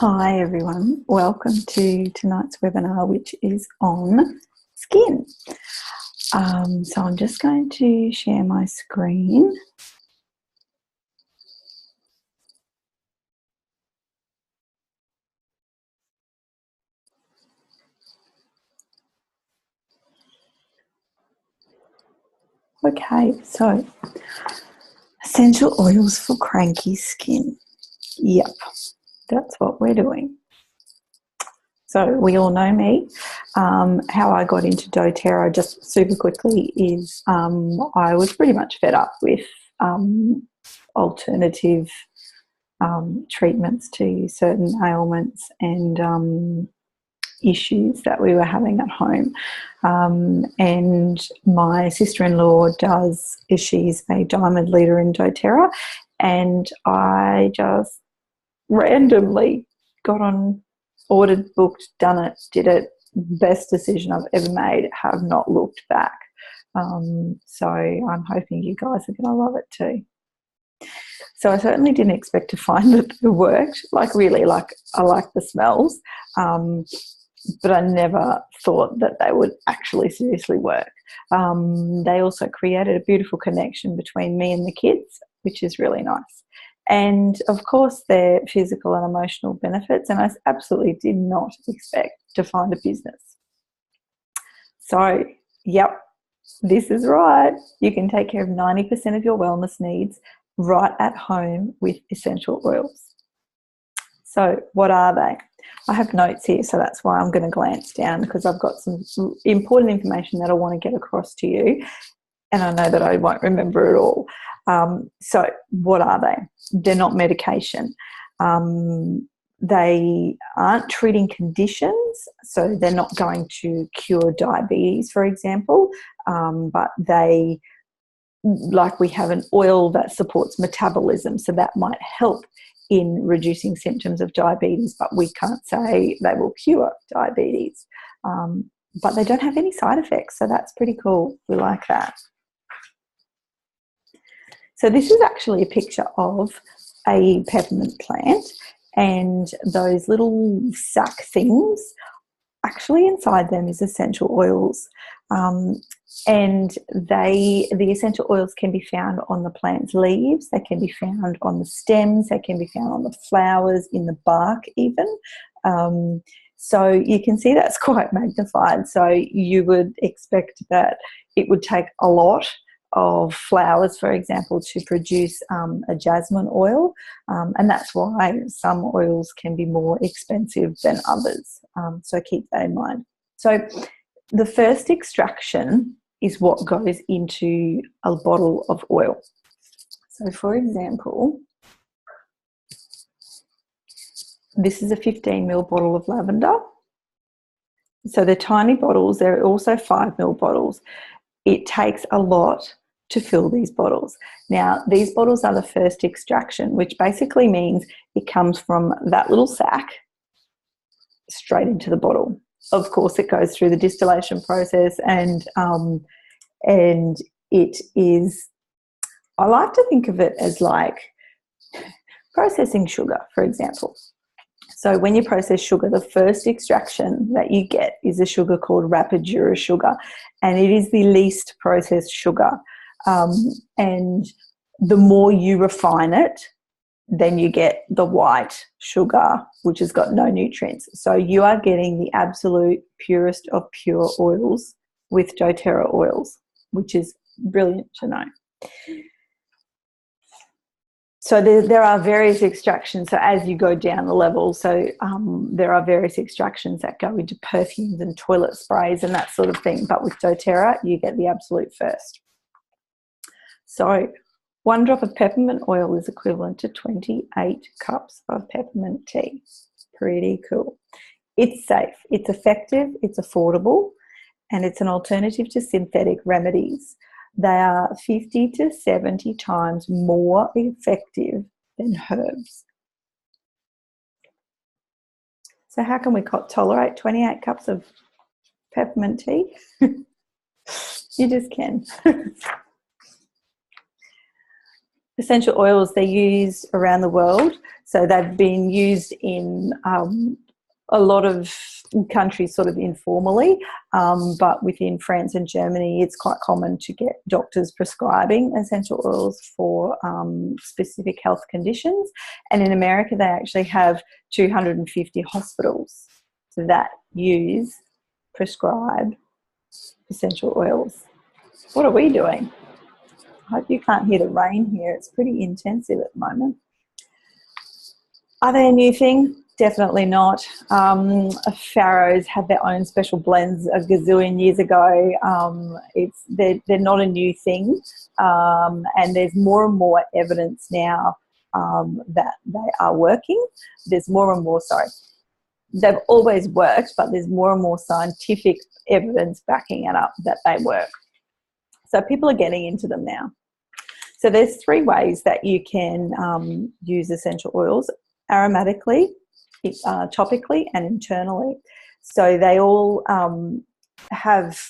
Hi everyone, welcome to tonight's webinar, which is on skin. So I'm just going to share my screen. Okay, so essential oils for cranky skin. Yep, that's what we're doing. So we all know me. How I got into doTERRA, just super quickly, is I was pretty much fed up with alternative treatments to certain ailments and issues that we were having at home. And my sister-in-law she's a diamond leader in doTERRA, and I just randomly got on, ordered, booked, done it, did it. Best decision I've ever made, have not looked back. So I'm hoping you guys are going to love it too. So I certainly didn't expect to find that it worked. Like really, like I like the smells, but I never thought that they would actually seriously work. They also created a beautiful connection between me and the kids, which is really nice. And of course, their physical and emotional benefits, and I absolutely did not expect to find a business. So, yep, this is right. You can take care of 90% of your wellness needs right at home with essential oils. So what are they? I have notes here, so that's why I'm going to glance down, because I've got some important information that I want to get across to you, and I know that I won't remember it all. So what are they? They're not medication. They aren't treating conditions, so they're not going to cure diabetes, for example, but they, like we have an oil that supports metabolism, so that might help in reducing symptoms of diabetes, but we can't say they will cure diabetes. But they don't have any side effects, so that's pretty cool. We like that. So this is actually a picture of a peppermint plant, and those little sack things, actually inside them is essential oils. And the essential oils can be found on the plant's leaves, they can be found on the stems, they can be found on the flowers, in the bark even. So you can see that's quite magnified. So you would expect that it would take a lot of flowers, for example, to produce a jasmine oil, and that's why some oils can be more expensive than others. So keep that in mind. So the first extraction is what goes into a bottle of oil. So for example, this is a 15 ml bottle of lavender. So they're tiny bottles. They're also 5 ml bottles. It takes a lot to fill these bottles. Now, these bottles are the first extraction, which basically means it comes from that little sack straight into the bottle. Of course, it goes through the distillation process, and it is, I like to think of it as like processing sugar, for example. So when you process sugar, the first extraction that you get is a sugar called Rapadura sugar, and it is the least processed sugar. And the more you refine it, then you get the white sugar, which has got no nutrients. So you are getting the absolute purest of pure oils with doTERRA oils, which is brilliant to know. So there are various extractions. So as you go down the level, so there are various extractions that go into perfumes and toilet sprays and that sort of thing. But with doTERRA, you get the absolute first. So 1 drop of peppermint oil is equivalent to 28 cups of peppermint tea. Pretty cool. It's safe, it's effective, it's affordable, and it's an alternative to synthetic remedies. They are 50 to 70 times more effective than herbs. So how can we tolerate 28 cups of peppermint tea? You just can. essential oils, they're used around the world. So they've been used in a lot of countries sort of informally, but within France and Germany, it's quite common to get doctors prescribing essential oils for specific health conditions. And in America, they actually have 250 hospitals that prescribe essential oils. What are we doing? I hope you can't hear the rain here. It's pretty intensive at the moment. Are they a new thing? Definitely not. Farrows had their own special blends a gazillion years ago. They're not a new thing, and there's more and more evidence now that they are working. There's more and more, they've always worked, but there's more and more scientific evidence backing it up that they work. So people are getting into them now. So there's 3 ways that you can use essential oils: aromatically, topically, and internally. So they all have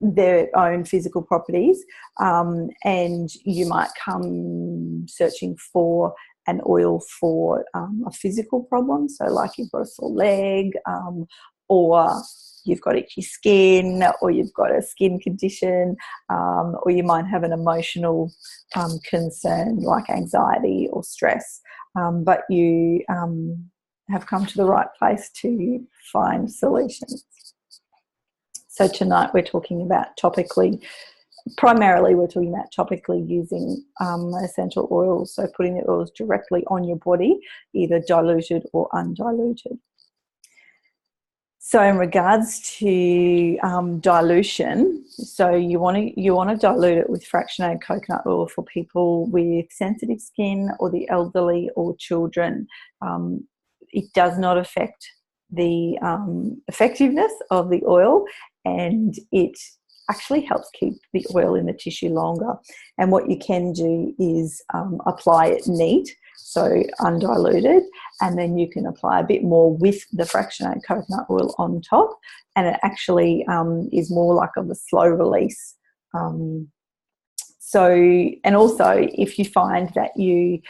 their own physical properties, and you might come searching for an oil for a physical problem. So like you've got a sore leg, or you've got itchy skin, or you've got a skin condition, or you might have an emotional concern like anxiety or stress, but you have come to the right place to find solutions. So tonight we're talking about topically. Primarily we're talking about topically using essential oils, so putting the oils directly on your body, either diluted or undiluted. So in regards to dilution, so you want to dilute it with fractionated coconut oil for people with sensitive skin or the elderly or children. It does not affect the effectiveness of the oil, and it actually helps keep the oil in the tissue longer. And what you can do is apply it neat, so undiluted, and then you can apply a bit more with the fractionated coconut oil on top, and it actually is more like of a slow release. And also if you find that you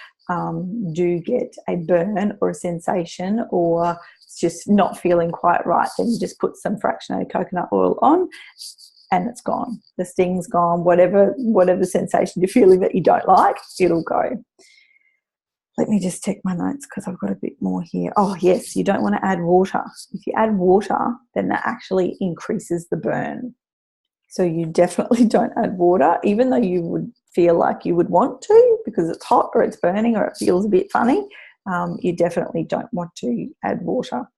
do get a burn or a sensation, or it's just not feeling quite right, then you just put some fractionated coconut oil on and it's gone. The sting's gone. Whatever sensation you're feeling that you don't like, it'll go. Let me just check my notes because I've got a bit more here. Oh, yes, you don't want to add water. If you add water, then that actually increases the burn. So you definitely don't add water, even though you would feel like you would want to because it's hot or it's burning or it feels a bit funny. You definitely don't want to add water.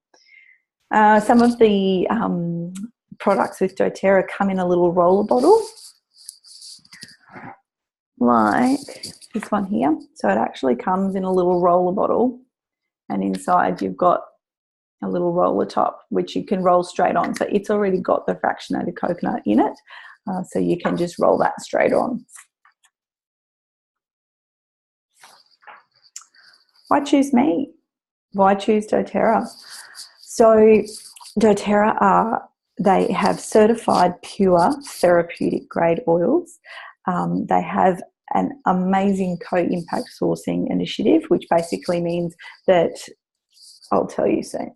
Some of the products with doTERRA come in a little roller bottle, like this one here. So it actually comes in a little roller bottle, and inside you've got a little roller top which you can roll straight on. So it's already got the fractionated coconut in it, so you can just roll that straight on. Why choose me? Why choose doTERRA? So doTERRA they have certified pure therapeutic grade oils. They have an amazing co-impact sourcing initiative, which basically means that, I'll tell you soon.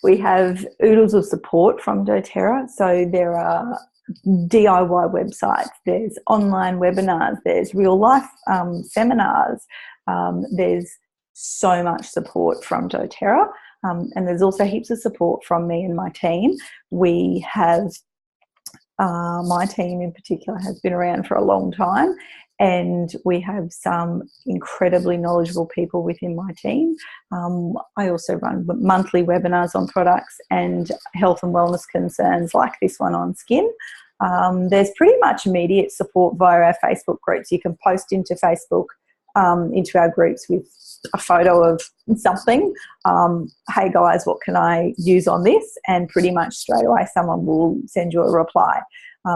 We have oodles of support from doTERRA. So there are DIY websites, there's online webinars, there's real life seminars, there's so much support from doTERRA, and there's also heaps of support from me and my team. We have my team in particular has been around for a long time, and we have some incredibly knowledgeable people within my team. I also run monthly webinars on products and health and wellness concerns like this one on skin. There's pretty much immediate support via our Facebook groups. You can post into Facebook, into our groups with a photo of something. Hey guys, what can I use on this? And pretty much straight away someone will send you a reply.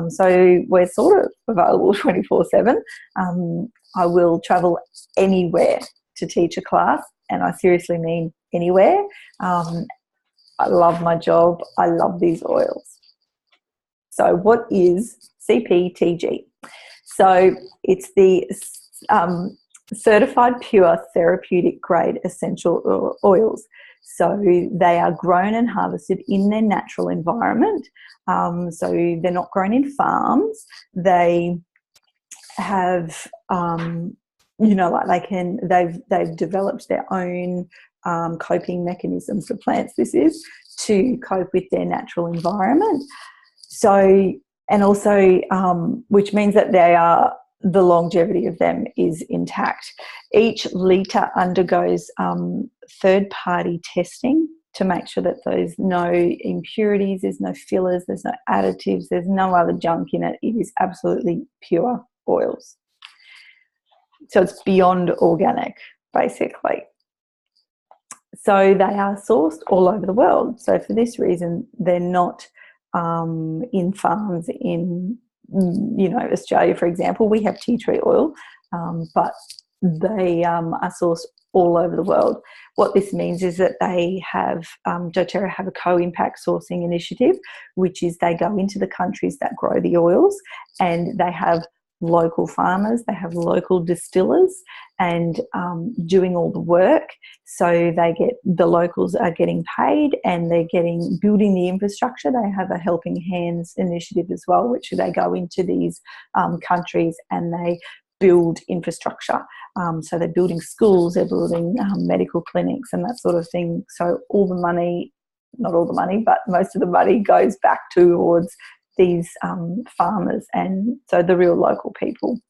So we're sort of available 24/7. I will travel anywhere to teach a class, and I seriously mean anywhere. I love my job. I love these oils. So what is CPTG? So it's the certified pure therapeutic grade essential oils. So they are grown and harvested in their natural environment. So they're not grown in farms. They have, you know, like they've developed their own coping mechanisms, the plants this is, to cope with their natural environment. So, and also, which means that the longevity of them is intact. Each litre undergoes third-party testing to make sure that there's no impurities, there's no fillers, there's no additives, there's no other junk in it. It is absolutely pure oils. So it's beyond organic, basically. So they are sourced all over the world. So for this reason, they're not in farms in, you know, Australia, for example. We have tea tree oil, but they are sourced all over the world. What this means is that they have, doTERRA have a co-impact sourcing initiative, which is they go into the countries that grow the oils, and they have local farmers, they have local distillers, and doing all the work. So the locals are getting paid, and they're building the infrastructure. They have a Helping Hands initiative as well, which they go into these countries and they build infrastructure. So they're building schools, they're building medical clinics and that sort of thing. So all the money, not all the money, but most of the money goes back towards these farmers, and so the real local people.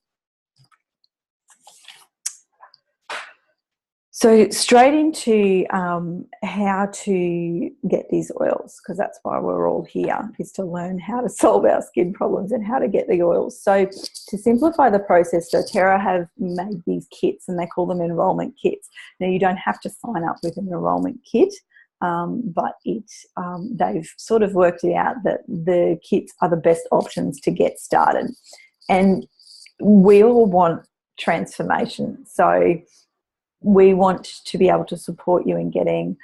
So straight into how to get these oils, because that's why we're all here, is to learn how to solve our skin problems and how to get the oils. So to simplify the process, doTERRA have made these kits, and they call them enrolment kits. Now, you don't have to sign up with an enrolment kit, but they've sort of worked it out that the kits are the best options to get started. And we all want transformation. So we want to be able to support you in getting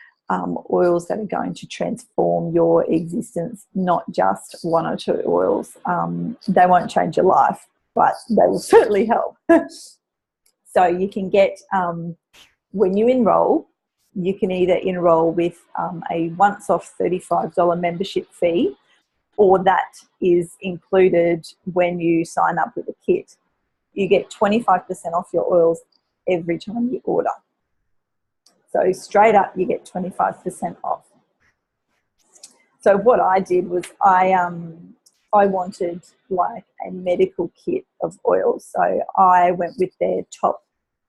oils that are going to transform your existence, not just one or two oils. They won't change your life, but they will certainly help. So you can get, when you enroll, you can either enroll with a once-off $35 membership fee, or that is included when you sign up with a kit. You get 25% off your oils every time you order. So straight up, you get 25% off. So what I did was I wanted like a medical kit of oils. So I went with their top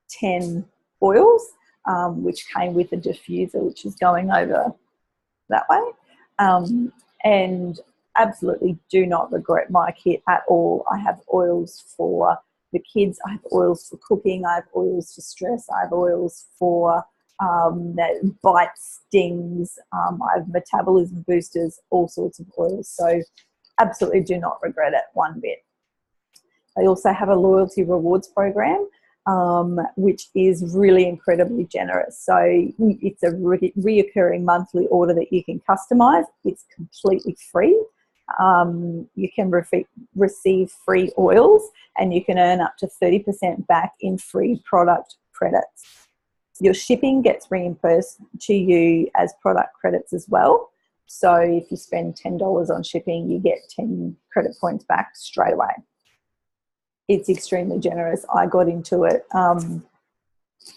10 oils, which came with a diffuser, which is going over that way. And absolutely do not regret my kit at all. I have oils for the kids, I have oils for cooking, I have oils for stress, I have oils for bite stings, I have metabolism boosters, all sorts of oils. So absolutely do not regret it one bit. They also have a loyalty rewards program, which is really incredibly generous. So it's a reoccurring monthly order that you can customize. It's completely free. You can receive free oils, and you can earn up to 30% back in free product credits. Your shipping gets reimbursed to you as product credits as well. So if you spend $10 on shipping, you get 10 credit points back straight away. It's extremely generous. I got into it.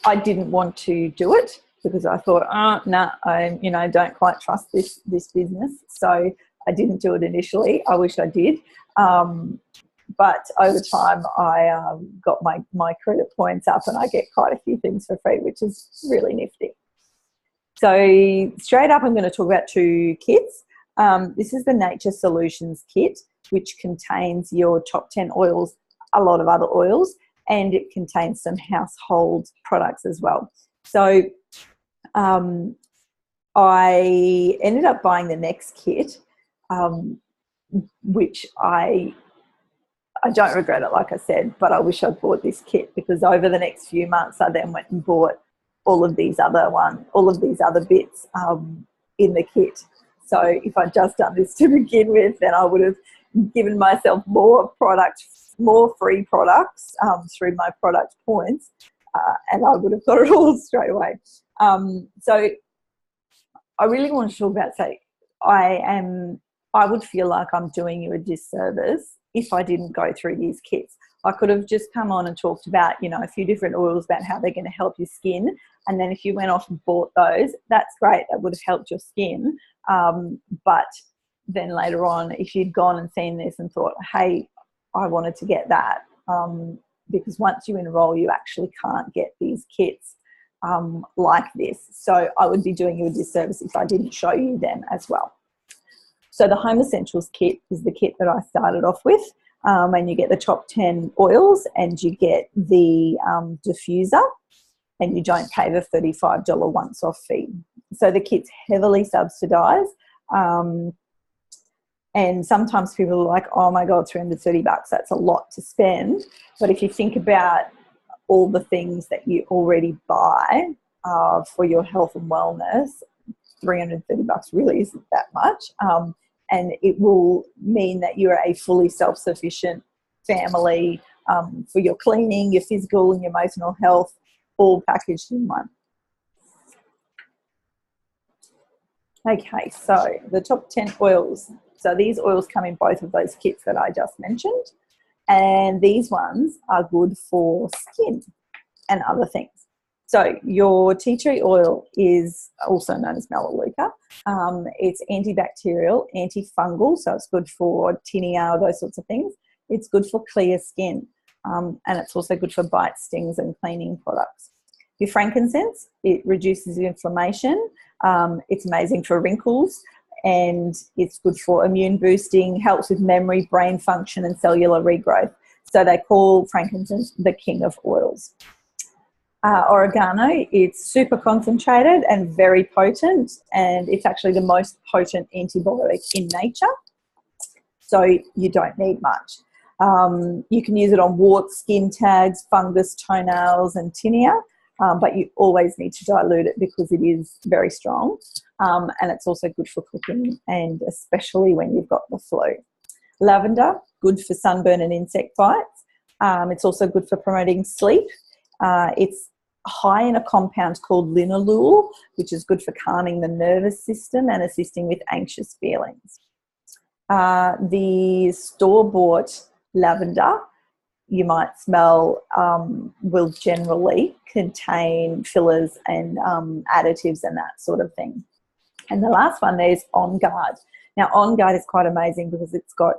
I didn't want to do it because I thought, I don't quite trust this business. So I didn't do it initially. I wish I did. But over time, I got my credit points up, and I get quite a few things for free, which is really nifty. So straight up, I'm going to talk about two kits. This is the Nature Solutions kit, which contains your top 10 oils, a lot of other oils, and it contains some household products as well. So I ended up buying the next kit, which I don't regret it, like I said, but I wish I'd bought this kit, because over the next few months I then went and bought all of these other bits in the kit. So if I'd just done this to begin with, then I would have given myself more product more free products through my product points, and I would have got it all straight away. So I really want to talk about, say, I would feel like I'm doing you a disservice if I didn't go through these kits. I could have just come on and talked about, you know, a few different oils about how they're going to help your skin. And then if you went off and bought those, that's great. That would have helped your skin. But then later on, if you'd gone and seen this and thought, hey, I wanted to get that, because once you enroll, you actually can't get these kits like this. So I would be doing you a disservice if I didn't show you them as well. So the Home Essentials kit is the kit that I started off with, and you get the top 10 oils and you get the diffuser, and you don't pay the $35 once-off fee. So the kit's heavily subsidised, and sometimes people are like, oh my God, $330, that's a lot to spend. But if you think about all the things that you already buy for your health and wellness, $330 really isn't that much. And it will mean that you're a fully self-sufficient family for your cleaning, your physical and your emotional health, all packaged in one. Okay, so the top 10 oils. So these oils come in both of those kits that I just mentioned. And these ones are good for skin and other things. So your tea tree oil is also known as melaleuca. It's antibacterial, antifungal, so it's good for tinea, those sorts of things. It's good for clear skin, and it's also good for bites, stings, and cleaning products. Your frankincense, it reduces inflammation. It's amazing for wrinkles, and it's good for immune boosting, helps with memory, brain function, and cellular regrowth. So they call frankincense the king of oils. Oregano, it's super concentrated and very potent, and it's actually the most potent antibiotic in nature, so you don't need much. You can use it on warts, skin tags, fungus, toenails, and tinea, but you always need to dilute it because it is very strong, and it's also good for cooking, and especially when you've got the flu. Lavender, good for sunburn and insect bites. It's also good for promoting sleep. It's high in a compound called linalool, which is good for calming the nervous system and assisting with anxious feelings. The store-bought lavender, you might smell, will generally contain fillers and additives and that sort of thing. And the last one there is On Guard. Now, On Guard is quite amazing because it's got,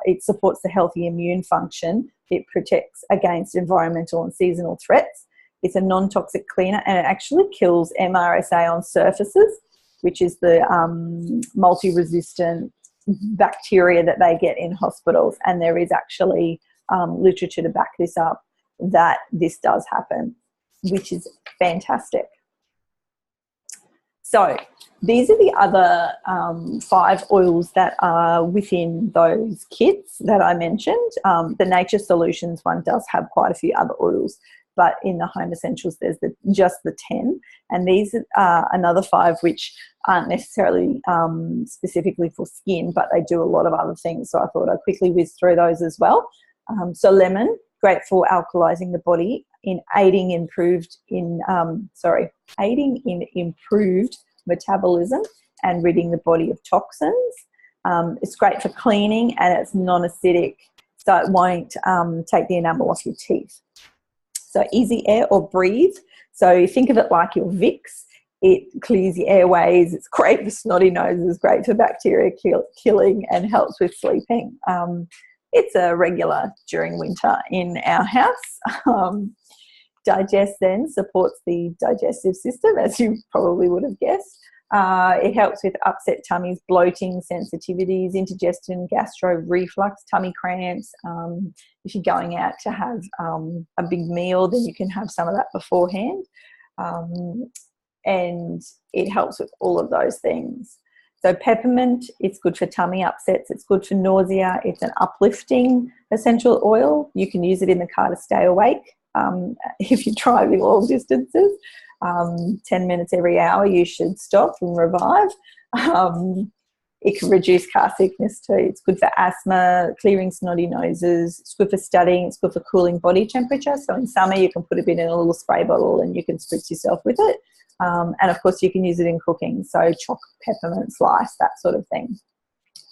it supports the healthy immune function. It protects against environmental and seasonal threats. It's a non-toxic cleaner, and it actually kills MRSA on surfaces, which is the multi-resistant bacteria that they get in hospitals. And there is actually literature to back this up, that this does happen, which is fantastic. So these are the other 5 oils that are within those kits that I mentioned. The Nature Solutions one does have quite a few other oils, but in the Home Essentials there's just the 10. And these are another 5 which aren't necessarily specifically for skin, but they do a lot of other things. So I thought I'd quickly whiz through those as well. So lemon, great for alkalizing the body, in aiding in improved metabolism and ridding the body of toxins. It's great for cleaning, and it's non-acidic, so it won't take the enamel off your teeth. So Easy Air or Breathe. So think of it like your Vicks. It clears your airways. It's great for snotty noses, great for bacteria killing, and helps with sleeping. It's a regular during winter in our house. Digest then supports the digestive system, as you probably would have guessed. It helps with upset tummies, bloating, sensitivities, indigestion, gastro reflux, tummy cramps. If you're going out to have a big meal, then you can have some of that beforehand. And it helps with all of those things. So peppermint, it's good for tummy upsets. It's good for nausea. It's an uplifting essential oil. You can use it in the car to stay awake if you're driving long distances. 10 minutes every hour, you should stop and revive. It can reduce car sickness too. It's good for asthma, clearing snotty noses. It's good for studying. It's good for cooling body temperature. So in summer, you can put a bit in a little spray bottle and you can spritz yourself with it. And of course, you can use it in cooking. So choc, peppermint slice, that sort of thing.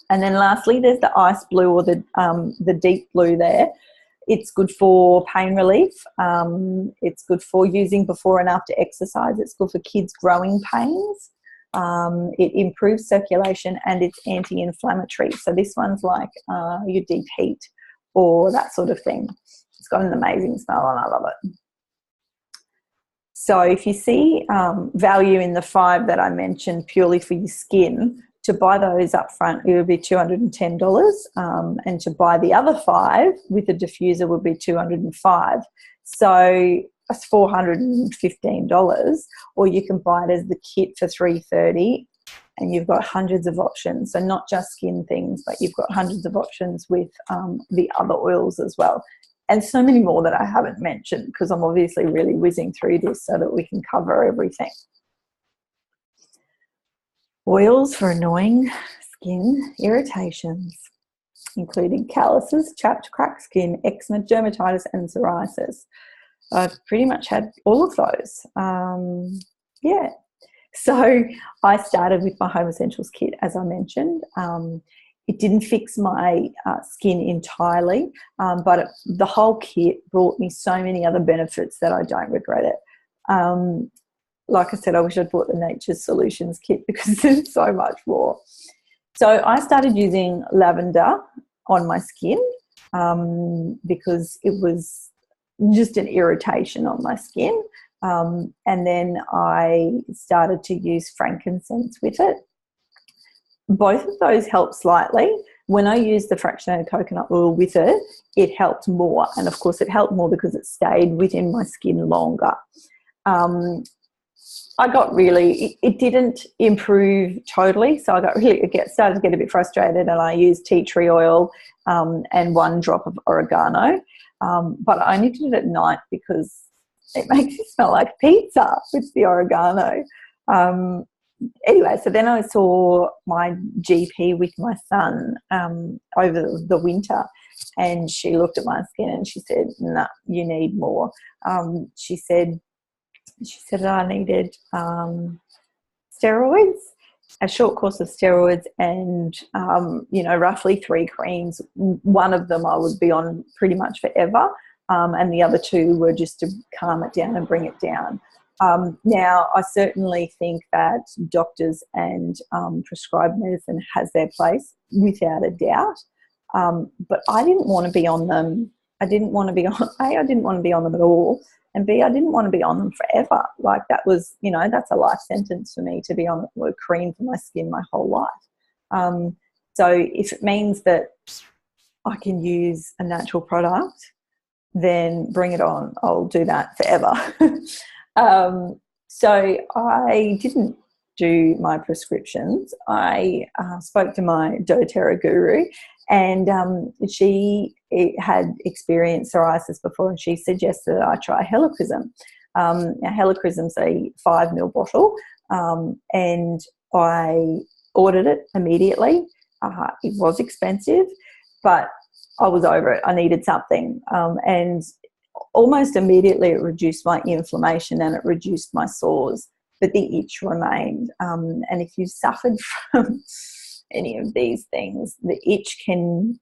And then lastly, there's the ice blue, or the deep blue there. It's good for pain relief. It's good for using before and after exercise. It's good for kids' growing pains. It improves circulation, and it's anti-inflammatory. So this one's like your deep heat or that sort of thing. It's got an amazing smell and I love it. So if you see value in the 5 that I mentioned purely for your skin, to buy those up front, it would be $210. And to buy the other 5 with a diffuser would be $205. So that's $415. Or you can buy it as the kit for $330, and you've got hundreds of options. So not just skin things, but you've got hundreds of options with the other oils as well. And so many more that I haven't mentioned, because I'm obviously really whizzing through this so that we can cover everything. Oils for annoying skin irritations, including calluses, chapped, cracked skin, eczema, dermatitis, and psoriasis. I've pretty much had all of those. Yeah. So I started with my Home Essentials kit, as I mentioned. It didn't fix my skin entirely, but the whole kit brought me so many other benefits that I don't regret it. Like I said, I wish I'd bought the Nature's Solutions kit because there's so much more. So I started using lavender on my skin because it was just an irritation on my skin. And then I started to use frankincense with it. Both of those helped slightly. When I used the fractionated coconut oil with it, it helped more. And of course it helped more because it stayed within my skin longer. I got really, it didn't improve totally. So I got really, started to get a bit frustrated, and I used tea tree oil and 1 drop of oregano. But I only did it at night because it makes you smell like pizza with the oregano. Anyway, so then I saw my GP with my son over the winter, and she looked at my skin and she said, "No, you need more." She said I needed steroids, a short course of steroids, and roughly 3 creams. One of them I would be on pretty much forever, and the other 2 were just to calm it down and bring it down. Now, I certainly think that doctors and prescribed medicine has their place, without a doubt. But I didn't want to be on them. I didn't want to be on, I didn't want to be on them at all. And B, I didn't want to be on them forever. Like that was, that's a life sentence for me to be on a cream for my skin my whole life. So if it means that I can use a natural product, then bring it on. I'll do that forever. So I didn't do my prescriptions. I spoke to my doTERRA guru, and she had experienced psoriasis before, and she suggested that I try helichrysum. Now, helichrysum's a 5 ml bottle, and I ordered it immediately. It was expensive, but I was over it. I needed something, and almost immediately it reduced my inflammation and it reduced my sores, but the itch remained. And if you've suffered from any of these things, the itch can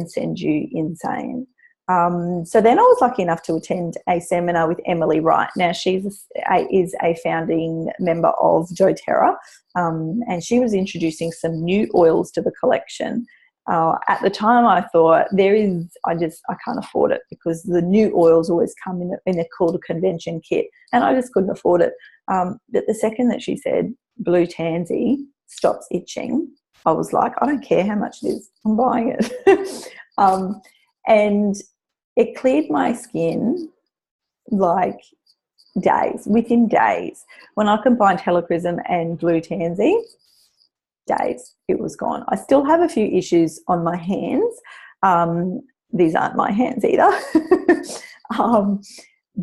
send you insane. So then I was lucky enough to attend a seminar with Emily Wright. Now, she is a founding member of doTERRA, and she was introducing some new oils to the collection. At the time, I thought I can't afford it, because the new oils always come in a called a convention kit, and I just couldn't afford it. But the second that she said blue tansy stops itching, I was like, I don't care how much it is, I'm buying it. And it cleared my skin like within days. When I combined helichrysum and blue tansy, days it was gone. I still have a few issues on my hands. These aren't my hands either.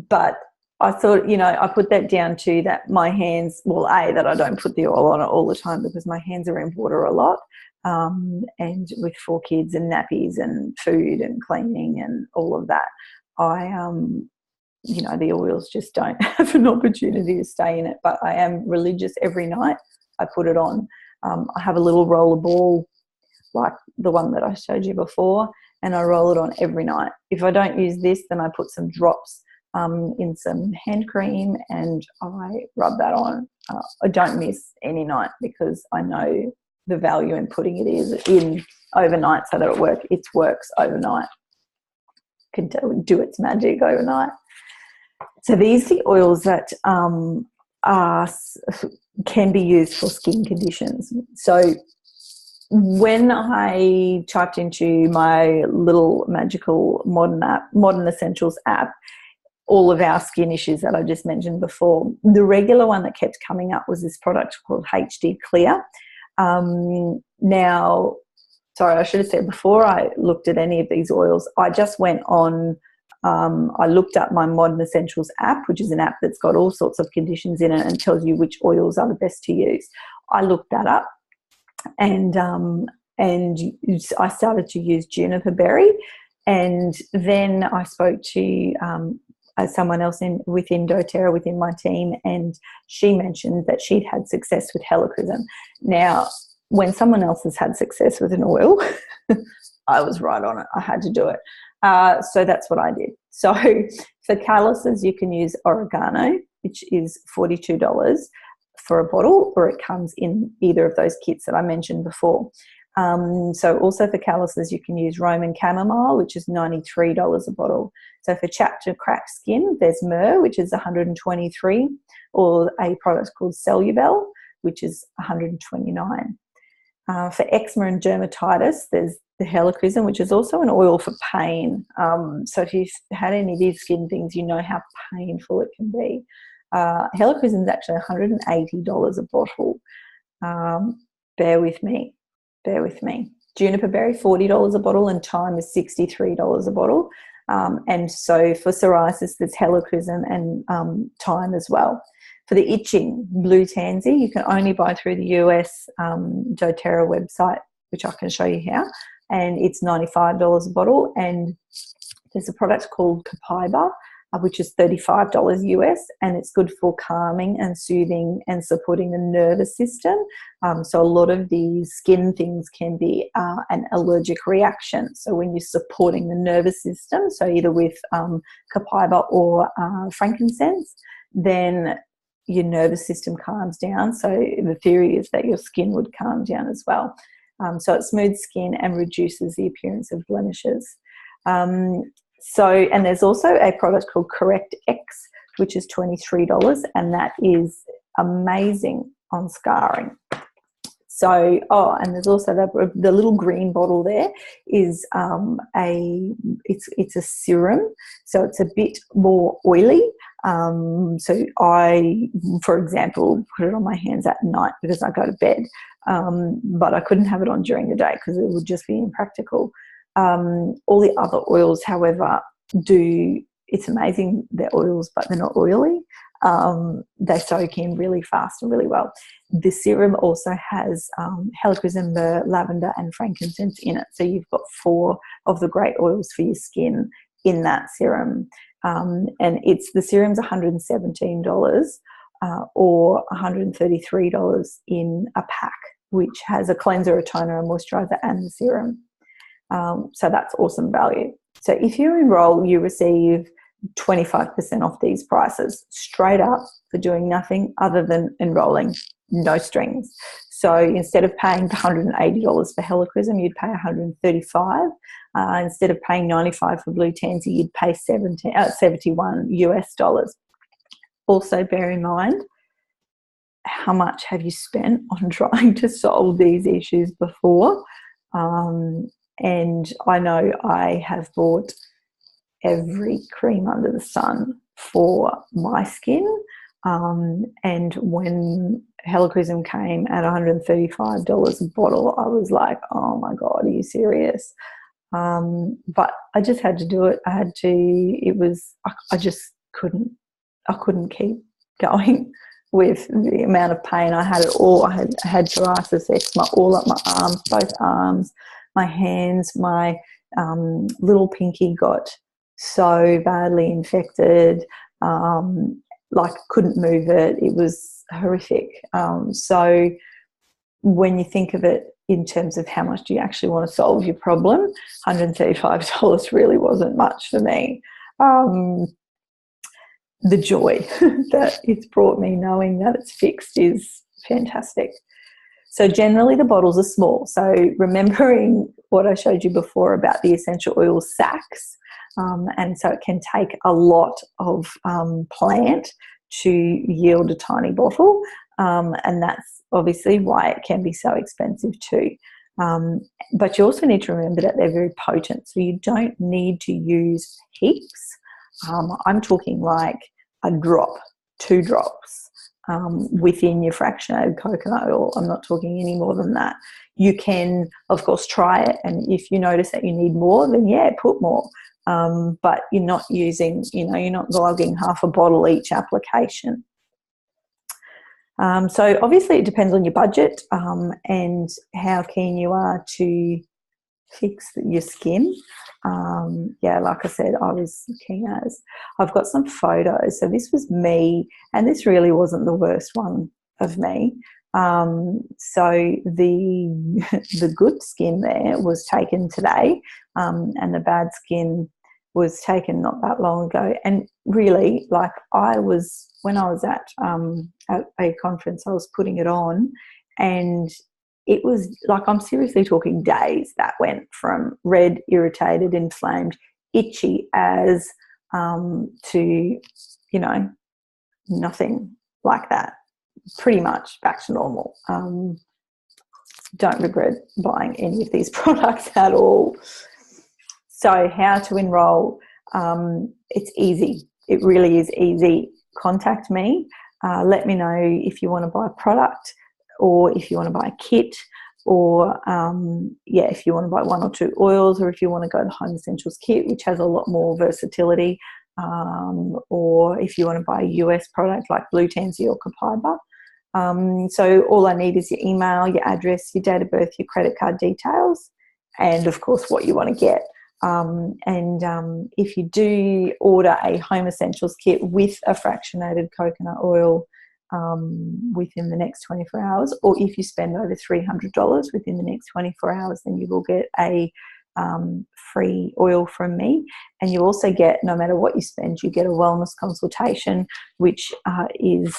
But I thought, I put that down to that my hands, that I don't put the oil on it all the time because my hands are in water a lot. and with 4 kids and nappies and food and cleaning and all of that, you know, the oils just don't have an opportunity to stay in it. But I am religious. Every night I put it on. I have a little roller ball like the one that I showed you before, and I roll it on every night. If I don't use this, then I put some drops in some hand cream and I rub that on. I don't miss any night because I know the value in putting it is in overnight so that it works overnight. Can do its magic overnight. So these are the oils that can be used for skin conditions. So when I typed into my little magical Modern Essentials app, all of our skin issues that I just mentioned before, the regular one that kept coming up was this product called HD Clear. Now, sorry, I should have said before I looked at any of these oils, I just went on, I looked up my Modern Essentials app, which is an app that's got all sorts of conditions in it and tells you which oils are the best to use. I looked that up and I started to use juniper berry, and then I spoke to someone else within doTERRA, within my team, and she mentioned that she'd had success with helichrysum. Now, when someone else has had success with an oil, I was right on it. I had to do it. So that's what I did. So for calluses, you can use oregano, which is $42 for a bottle, or it comes in either of those kits that I mentioned before. So also for calluses, you can use Roman chamomile, which is $93 a bottle. So for chapped to cracked skin, there's myrrh, which is $123, or a product called Cellubel, which is $129. For eczema and dermatitis, there's the helichrysum, which is also an oil for pain. So if you've had any of these skin things, you know how painful it can be. Helichrysum is actually $180 a bottle. Bear with me. Juniper berry, $40 a bottle, and thyme is $63 a bottle. And so for psoriasis, there's helichrysum and thyme as well. For the itching, blue tansy, you can only buy through the US doTERRA website, which I can show you here, and it's $95 a bottle. And there's a product called Copaiba, which is $35 US, and it's good for calming and soothing and supporting the nervous system. So a lot of these skin things can be an allergic reaction. So when you're supporting the nervous system, so either with Copaiba or frankincense, then your nervous system calms down. So the theory is that your skin would calm down as well. So it smooths skin and reduces the appearance of blemishes. And there's also a product called Correct X, which is $23, and that is amazing on scarring. So, and there's also the little green bottle there is it's a serum, so it's a bit more oily. So I, for example, put it on my hands at night because I go to bed, but I couldn't have it on during the day because it would just be impractical. All the other oils, however, it's amazing, they're oils, but they're not oily. They soak in really fast and really well. The serum also has helichrysum, myrrh, lavender and frankincense in it. So you've got 4 of the great oils for your skin in that serum. And the serum's $117 or $133 in a pack, which has a cleanser, a toner, a moisturizer and the serum. So that's awesome value. So if you enroll, you receive 25% off these prices straight up for doing nothing other than enrolling, no strings. So instead of paying $180 for helichrysum, you'd pay $135. Instead of paying $95 for blue tansy, you'd pay $71 US. Also bear in mind, how much have you spent on trying to solve these issues before? And I know I have bought every cream under the sun for my skin. And when helichrysum came at $135 a bottle, I was like, oh my God, are you serious? But I just had to do it. I just couldn't keep going. with the amount of pain I had. It all. I had psoriasis, eczema all up my arms, both arms, my hands. My little pinky got so badly infected, like couldn't move it. It was horrific. So when you think of it in terms of how much do you actually want to solve your problem, $135 really wasn't much for me. The joy that it's brought me knowing that it's fixed is fantastic. So generally the bottles are small. So remembering what I showed you before about the essential oil sacks, and so it can take a lot of plant to yield a tiny bottle, and that's obviously why it can be so expensive too. But you also need to remember that they're very potent, so you don't need to use heaps. I'm talking like a drop, 2 drops within your fractionated coconut oil. I'm not talking any more than that. You can, of course, try it, and if you notice that you need more, then yeah, put more. But you're not using, you're not glugging half a bottle each application. So obviously it depends on your budget and how keen you are to fix your skin. Yeah, like I said, I was keen as. I've got some photos. So this was me, and this really wasn't the worst one of me. So the good skin there was taken today, and the bad skin was taken not that long ago. And really, like when I was at a conference, I was putting it on, and it was like, I'm seriously talking days that went from red, irritated, inflamed, itchy as to, nothing like that. Pretty much back to normal. Don't regret buying any of these products at all. So how to enroll? It's easy. It really is easy. Contact me. Let me know if you want to buy a product, or if you want to buy a kit, or if you want to buy 1 or 2 oils, or if you want to go the Home Essentials kit, which has a lot more versatility, or if you want to buy a US product like Blue Tansy or Copaiba. So all I need is your email, your address, your date of birth, your credit card details, and of course what you want to get. If you do order a Home Essentials kit with a fractionated coconut oil within the next 24 hours, or if you spend over $300 within the next 24 hours, then you will get a free oil from me. And you also get, no matter what you spend, you get a wellness consultation, which is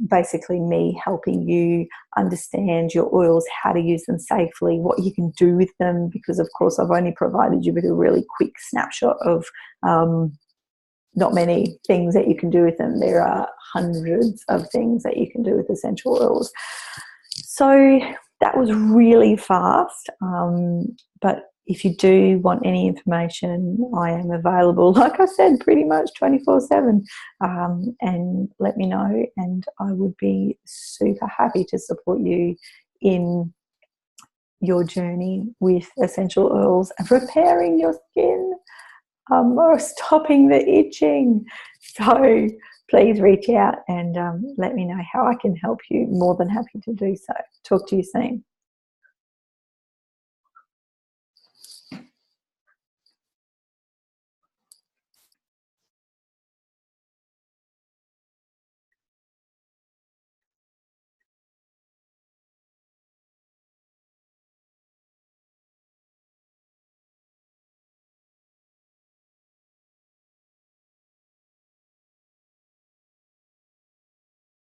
basically me helping you understand your oils, how to use them safely, what you can do with them, because of course I've only provided you with a really quick snapshot of not many things that you can do with them. There are hundreds of things that you can do with essential oils. So that was really fast, but if you do want any information, I am available, like I said, pretty much 24/7, and let me know, and I would be super happy to support you in your journey with essential oils and repairing your skin or stopping the itching. So please reach out and let me know how I can help you. More than happy to do so. Talk to you soon.